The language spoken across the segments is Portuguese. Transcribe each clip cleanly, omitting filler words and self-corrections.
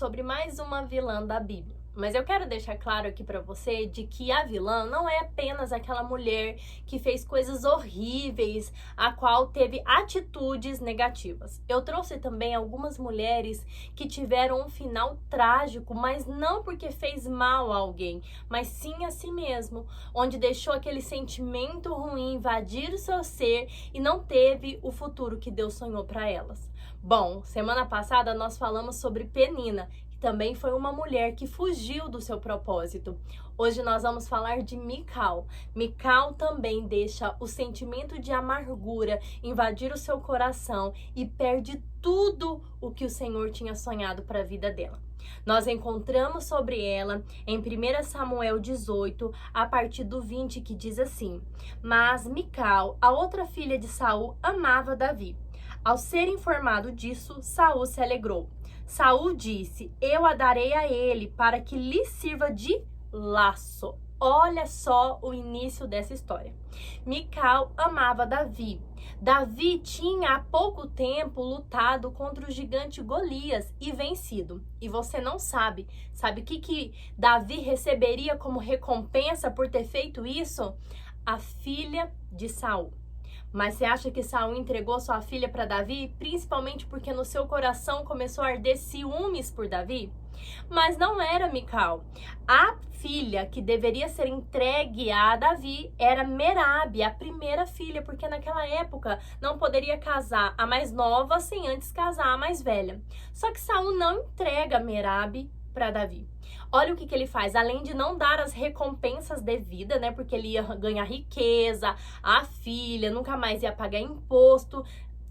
Sobre mais uma vilã da Bíblia. Mas eu quero deixar claro aqui pra você de que a vilã não é apenas aquela mulher que fez coisas horríveis, a qual teve atitudes negativas. Eu trouxe também algumas mulheres que tiveram um final trágico, mas não porque fez mal a alguém, mas sim a si mesmo, onde deixou aquele sentimento ruim invadir o seu ser e não teve o futuro que Deus sonhou para elas. Bom, semana passada nós falamos sobre Penina, que também foi uma mulher que fugiu do seu propósito. Hoje nós vamos falar de Mical. Mical também deixa o sentimento de amargura invadir o seu coração e perde tudo o que o Senhor tinha sonhado para a vida dela. Nós encontramos sobre ela em 1 Samuel 18, a partir do 20, que diz assim: Mas Mical, a outra filha de Saul, amava Davi. Ao ser informado disso, Saul se alegrou. Saul disse: Eu a darei a ele para que lhe sirva de laço. Olha só o início dessa história. Mical amava Davi. Davi tinha há pouco tempo lutado contra o gigante Golias e vencido. E você não sabe o que Davi receberia como recompensa por ter feito isso? A filha de Saul. Mas você acha que Saul entregou sua filha para Davi, principalmente porque no seu coração começou a arder ciúmes por Davi? Mas não era Mical. A filha que deveria ser entregue a Davi era Merabe, a primeira filha, porque naquela época não poderia casar a mais nova sem antes casar a mais velha. Só que Saul não entrega Merabe para Davi. Olha o que ele faz, além de não dar as recompensas devidas, né, porque ele ia ganhar riqueza, a filha, nunca mais ia pagar imposto,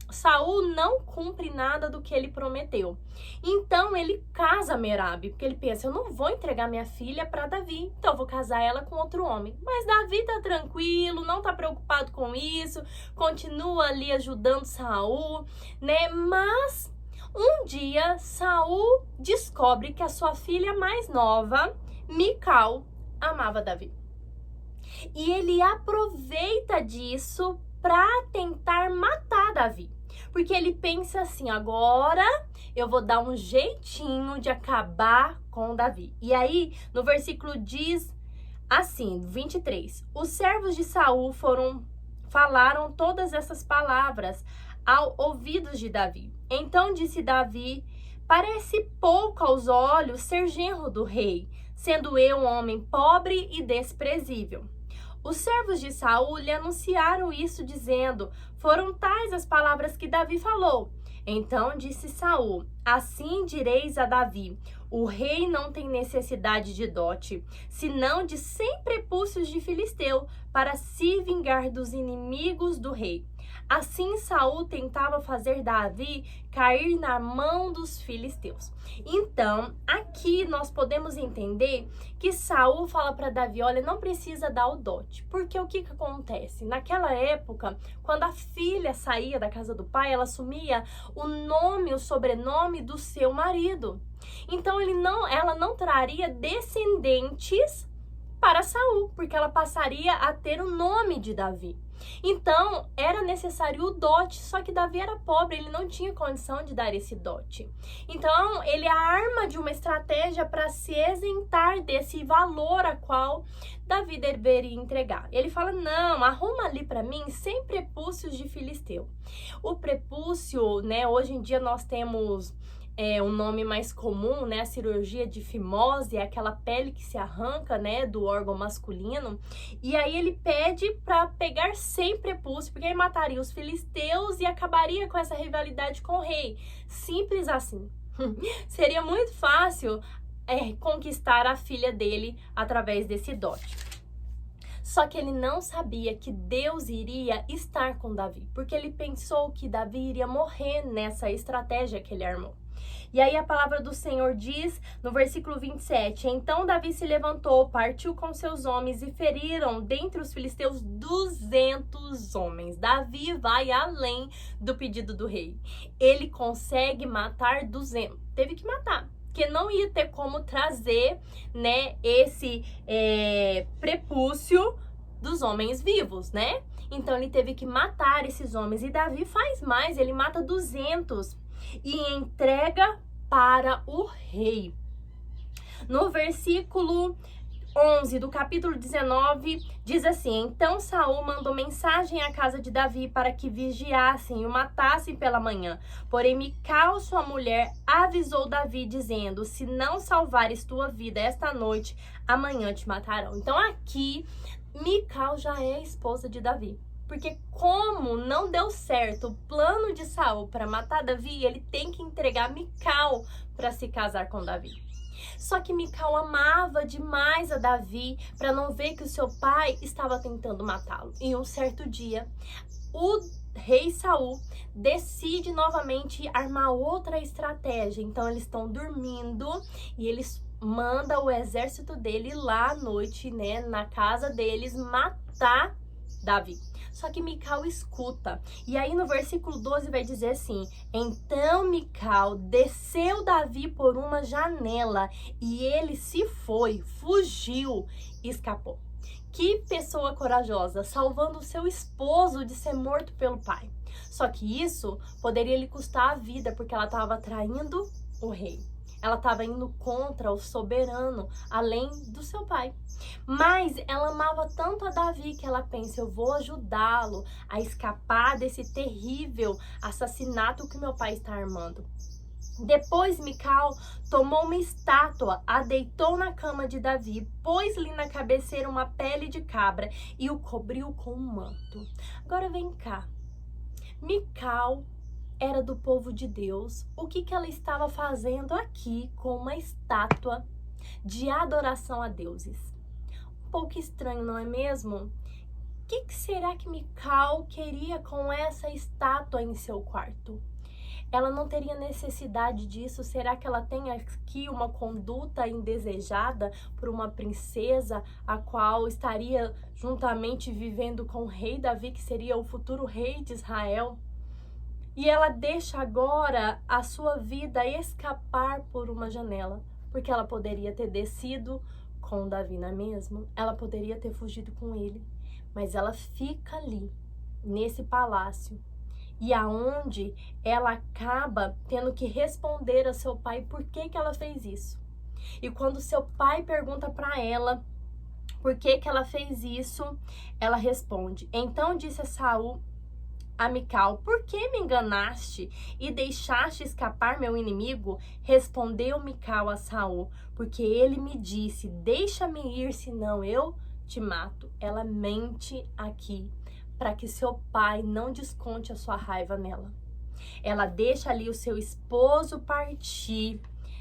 Saul não cumpre nada do que ele prometeu. Então ele casa Merabe, porque ele pensa: eu não vou entregar minha filha para Davi, então eu vou casar ela com outro homem. Mas Davi tá tranquilo, não tá preocupado com isso, continua ali ajudando Saul, né? Mas um dia, Saul descobre que a sua filha mais nova, Mical, amava Davi. E ele aproveita disso para tentar matar Davi. Porque ele pensa assim: agora eu vou dar um jeitinho de acabar com Davi. E aí, no versículo diz assim, 23, os servos de Saul falaram todas essas palavras ao ouvidos de Davi. Então disse Davi: parece pouco aos olhos ser genro do rei, sendo eu um homem pobre e desprezível. Os servos de Saul lhe anunciaram isso, dizendo: foram tais as palavras que Davi falou. Então disse Saul: assim direis a Davi: o rei não tem necessidade de dote, senão de 100 prepúcios de filisteu, para se vingar dos inimigos do rei. Assim Saul tentava fazer Davi cair na mão dos filisteus. Então, aqui nós podemos entender que Saul fala para Davi: olha, não precisa dar o dote. Porque o que acontece? Naquela época, quando a filha saía da casa do pai, ela assumia o nome, o sobrenome do seu marido. Então ela não traria descendentes para Saul, porque ela passaria a ter o nome de Davi. Então, era necessário o dote, só que Davi era pobre, ele não tinha condição de dar esse dote. Então, ele arma de uma estratégia para se isentar desse valor a qual Davi deveria entregar. Ele fala: não, arruma ali para mim 100 prepúcios de filisteu. O prepúcio, né, hoje em dia nós temos um nome mais comum, né? A cirurgia de fimose, é aquela pele que se arranca, né, do órgão masculino. E aí ele pede para pegar 100 prepúcios, porque aí mataria os filisteus e acabaria com essa rivalidade com o rei. Simples assim. Seria muito fácil conquistar a filha dele através desse dote. Só que ele não sabia que Deus iria estar com Davi, porque ele pensou que Davi iria morrer nessa estratégia que ele armou. E aí a palavra do Senhor diz no versículo 27, então Davi se levantou, partiu com seus homens e feriram dentre os filisteus 200 homens. Davi vai além do pedido do rei. Ele consegue matar 200. Teve que matar, porque não ia ter como trazer, né, esse prepúcio dos homens vivos, né? Então ele teve que matar esses homens. E Davi faz mais, ele mata 200 e entrega para o rei. No versículo 11 do capítulo 19, diz assim: Então Saul mandou mensagem à casa de Davi para que vigiassem e o matassem pela manhã. Porém Mical, sua mulher, avisou Davi, dizendo: Se não salvares tua vida esta noite, amanhã te matarão. Então aqui, Mical já é esposa de Davi. Porque como não deu certo o plano de Saul para matar Davi, ele tem que entregar Mical para se casar com Davi. Só que Mical amava demais a Davi para não ver que o seu pai estava tentando matá-lo. E um certo dia, o rei Saul decide novamente armar outra estratégia. Então eles estão dormindo e eles mandam o exército dele lá à noite, né, na casa deles, matar Davi. Só que Mical escuta. E aí no versículo 12 vai dizer assim: Então Mical desceu Davi por uma janela e ele se foi, fugiu, escapou. Que pessoa corajosa, salvando o seu esposo de ser morto pelo pai. Só que isso poderia lhe custar a vida, porque ela estava traindo o rei. Ela estava indo contra o soberano, além do seu pai. Mas ela amava tanto a Davi que ela pensa: eu vou ajudá-lo a escapar desse terrível assassinato que meu pai está armando. Depois Mical tomou uma estátua, a deitou na cama de Davi, pôs-lhe na cabeceira uma pele de cabra e o cobriu com um manto. Agora vem cá. Mical era do povo de Deus. O que ela estava fazendo aqui com uma estátua de adoração a deuses? Um pouco estranho, não é mesmo? O que será que Mical queria com essa estátua em seu quarto? Ela não teria necessidade disso. Será que ela tem aqui uma conduta indesejada por uma princesa, a qual estaria juntamente vivendo com o rei Davi, que seria o futuro rei de Israel? E ela deixa agora a sua vida escapar por uma janela, porque ela poderia ter descido com Davi, não é mesmo? Ela poderia ter fugido com ele, mas ela fica ali, nesse palácio, e aonde ela acaba tendo que responder a seu pai por que ela fez isso. E quando seu pai pergunta para ela por que ela fez isso, ela responde: Então disse Saul a Mical: Por que me enganaste e deixaste escapar meu inimigo? Respondeu Mical a Saul: Porque ele me disse: Deixa-me ir, senão eu te mato. Ela mente aqui para que seu pai não desconte a sua raiva nela. Ela deixa ali o seu esposo partir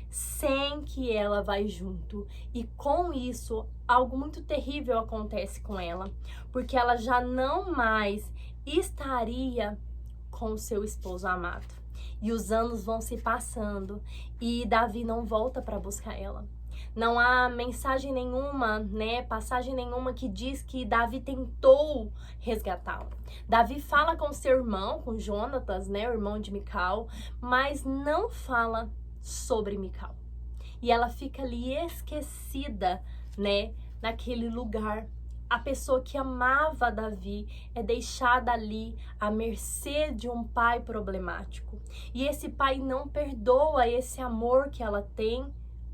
sem que ela vá junto. E com isso, algo muito terrível acontece com ela, porque ela já não mais estaria com seu esposo amado. E os anos vão se passando e Davi não volta para buscar ela. Não há mensagem nenhuma, né, passagem nenhuma que diz que Davi tentou resgatá-la. Davi fala com seu irmão, com Jonatas, né, o irmão de Mical, mas não fala sobre Mical. E ela fica ali esquecida, né, naquele lugar. A pessoa que amava Davi é deixada ali à mercê de um pai problemático. E esse pai não perdoa esse amor que ela tem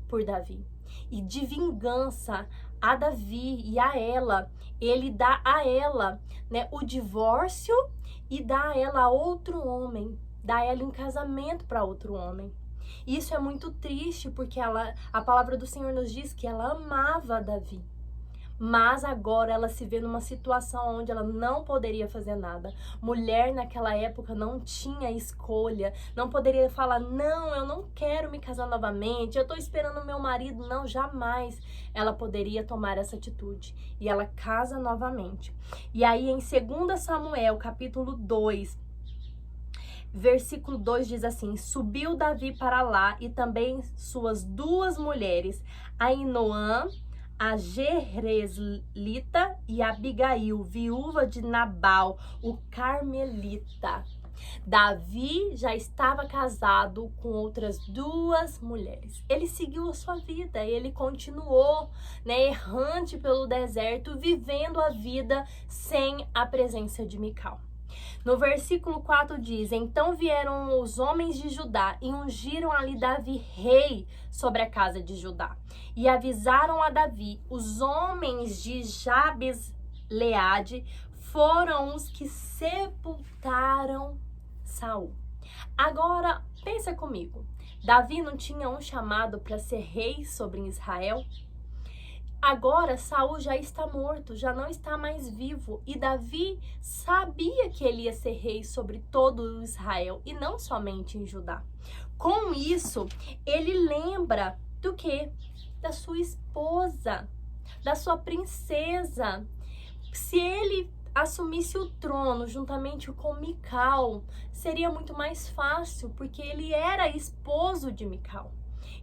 por Davi. E de vingança a Davi e a ela, ele dá a ela, né, o divórcio e dá a ela outro homem, dá ela em casamento para outro homem. Isso é muito triste, porque a palavra do Senhor nos diz que ela amava Davi. Mas agora ela se vê numa situação onde ela não poderia fazer nada. Mulher naquela época não tinha escolha, não poderia falar: não, eu não quero me casar novamente, eu tô esperando meu marido. Não, jamais ela poderia tomar essa atitude. E ela casa novamente. E aí em 2 Samuel, capítulo 2, versículo 2 diz assim: Subiu Davi para lá e também suas duas mulheres, Ainoã, a Jezreelita, e Abigail, viúva de Nabal, o Carmelita. Davi já estava casado com outras duas mulheres. Ele seguiu a sua vida, ele continuou, né, errante pelo deserto, vivendo a vida sem a presença de Mical. No versículo 4 diz: Então vieram os homens de Judá e ungiram ali Davi rei sobre a casa de Judá. E avisaram a Davi: os homens de Jabes-Leade foram os que sepultaram Saul. Agora, pensa comigo. Davi não tinha um chamado para ser rei sobre Israel? Agora Saul já está morto, já não está mais vivo, e Davi sabia que ele ia ser rei sobre todo Israel e não somente em Judá. Com isso, ele lembra do quê? Da sua esposa, da sua princesa. Se ele assumisse o trono juntamente com Mical, seria muito mais fácil, porque ele era esposo de Mical.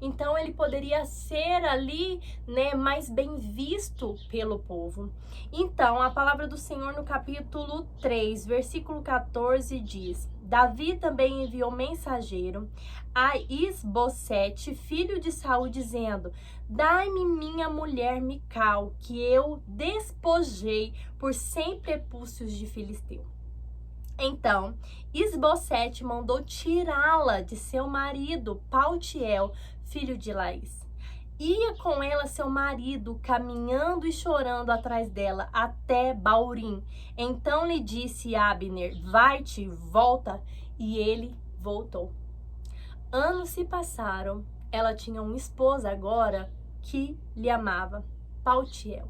Então ele poderia ser ali, né, mais bem visto pelo povo. Então a palavra do Senhor no capítulo 3, versículo 14 diz: Davi também enviou mensageiro a Isbosete, filho de Saul, dizendo: Dai-me minha mulher Mical, que eu despojei por 100 prepúcios de filisteu. Então, Isbosete mandou tirá-la de seu marido, Paltiel, filho de Laís. Ia com ela seu marido, caminhando e chorando atrás dela, até Baurim. Então lhe disse Abner: vai-te, volta. E ele voltou. Anos se passaram. Ela tinha uma esposa agora que lhe amava, Paltiel.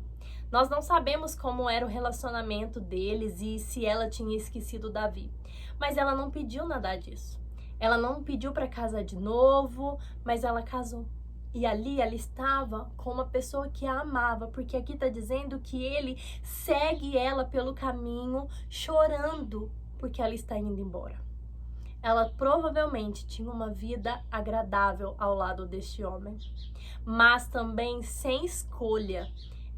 Nós não sabemos como era o relacionamento deles e se ela tinha esquecido Davi. Mas ela não pediu nada disso. Ela não pediu para casar de novo, mas ela casou. E ali ela estava com uma pessoa que a amava, porque aqui está dizendo que ele segue ela pelo caminho chorando, porque ela está indo embora. Ela provavelmente tinha uma vida agradável ao lado deste homem, mas também sem escolha.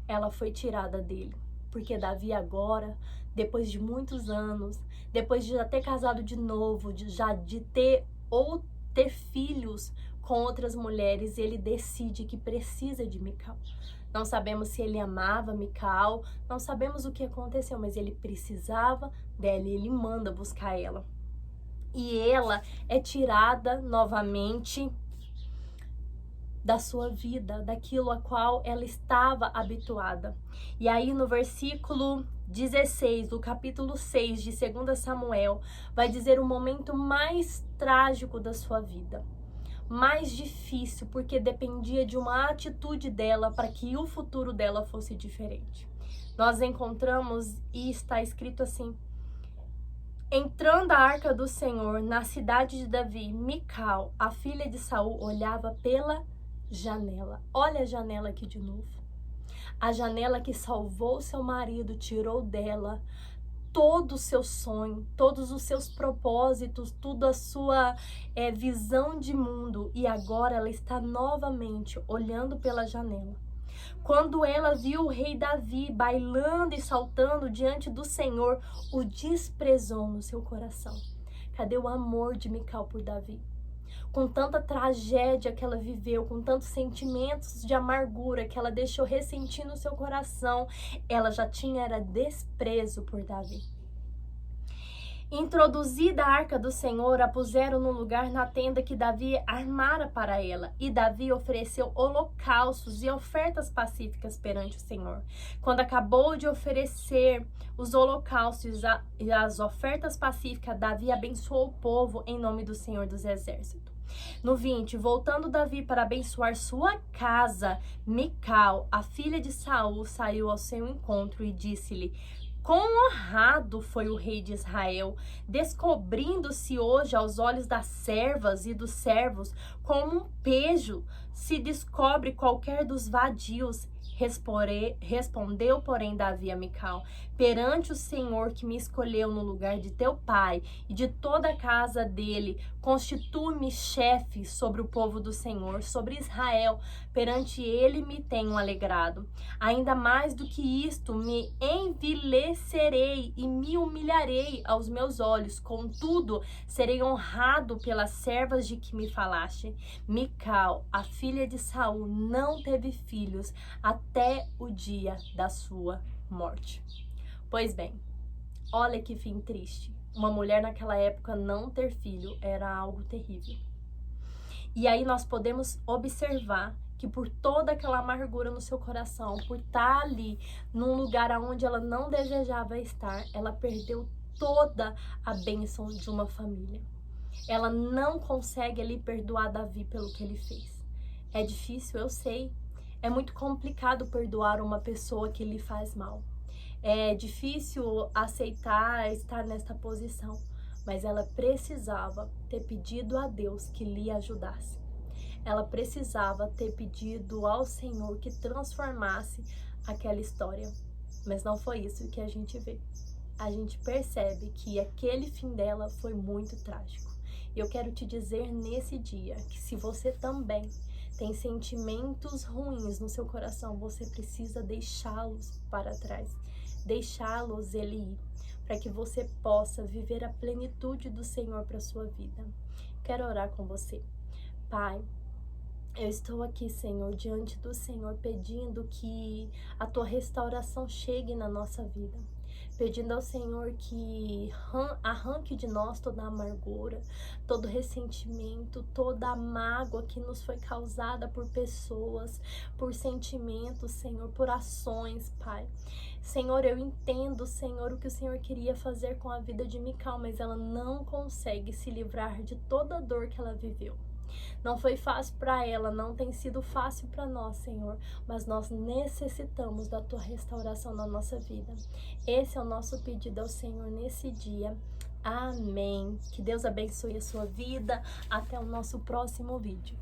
Ela foi tirada dele, porque Davi agora, depois de muitos anos, depois de já ter casado de novo, de ter filhos com outras mulheres, ele decide que precisa de Mical. Não sabemos se ele amava Mical, não sabemos o que aconteceu, mas ele precisava dela e ele manda buscar ela. E ela é tirada novamente da sua vida, daquilo a qual ela estava habituada. E aí no versículo 16 do capítulo 6 de 2 Samuel, vai dizer o momento mais trágico da sua vida. Mais difícil, porque dependia de uma atitude dela para que o futuro dela fosse diferente. Nós encontramos e está escrito assim: entrando a arca do Senhor na cidade de Davi, Mical, a filha de Saul, olhava pela janela. Olha a janela aqui de novo. A janela que salvou seu marido, tirou dela todo o seu sonho, todos os seus propósitos, toda a sua visão de mundo. E agora ela está novamente olhando pela janela. Quando ela viu o rei Davi bailando e saltando diante do Senhor, o desprezou no seu coração. Cadê o amor de Mical por Davi? Com tanta tragédia que ela viveu, com tantos sentimentos de amargura que ela deixou ressentir no seu coração, ela já era desprezo por Davi. Introduzida a arca do Senhor, a puseram no lugar na tenda que Davi armara para ela. E Davi ofereceu holocaustos e ofertas pacíficas perante o Senhor. Quando acabou de oferecer os holocaustos e as ofertas pacíficas, Davi abençoou o povo em nome do Senhor dos Exércitos. No 20, voltando Davi para abençoar sua casa, Mical, a filha de Saul, saiu ao seu encontro e disse-lhe: quão honrado foi o rei de Israel, descobrindo-se hoje aos olhos das servas e dos servos, como um pejo se descobre qualquer dos vadios. Respondeu, porém, Davi a Mical: perante o Senhor que me escolheu no lugar de teu pai e de toda a casa dele, constitui-me chefe sobre o povo do Senhor, sobre Israel. Perante ele me tenho alegrado. Ainda mais do que isto, me envilecerei e me humilharei aos meus olhos. Contudo, serei honrado pelas servas de que me falaste. Mical, a filha de Saul, não teve filhos até o dia da sua morte. Pois bem, Olha que fim triste. Uma mulher naquela época não ter filho era algo terrível. E aí nós podemos observar que por toda aquela amargura no seu coração, por estar ali num lugar onde ela não desejava estar, ela perdeu toda a bênção de uma família. Ela não consegue ali perdoar Davi pelo que ele fez. É difícil, eu sei. É muito complicado perdoar uma pessoa que lhe faz mal. É difícil aceitar estar nesta posição, mas ela precisava ter pedido a Deus que lhe ajudasse. Ela precisava ter pedido ao Senhor que transformasse aquela história. Mas não foi isso que a gente vê. A gente percebe que aquele fim dela foi muito trágico. E eu quero te dizer nesse dia que se você também tem sentimentos ruins no seu coração, você precisa deixá-los para trás. Deixá-los ele ir, para que você possa viver a plenitude do Senhor para a sua vida. Quero orar com você. Pai, eu estou aqui, Senhor, diante do Senhor, pedindo que a Tua restauração chegue na nossa vida. Pedindo ao Senhor que arranque de nós toda a amargura, todo ressentimento, toda a mágoa que nos foi causada por pessoas, por sentimentos, Senhor, por ações, Pai. Senhor, eu entendo, Senhor, o que o Senhor queria fazer com a vida de Mical, mas ela não consegue se livrar de toda a dor que ela viveu. Não foi fácil para ela, não tem sido fácil para nós, Senhor, mas nós necessitamos da Tua restauração na nossa vida. Esse é o nosso pedido ao Senhor nesse dia. Amém. Que Deus abençoe a sua vida. Até o nosso próximo vídeo.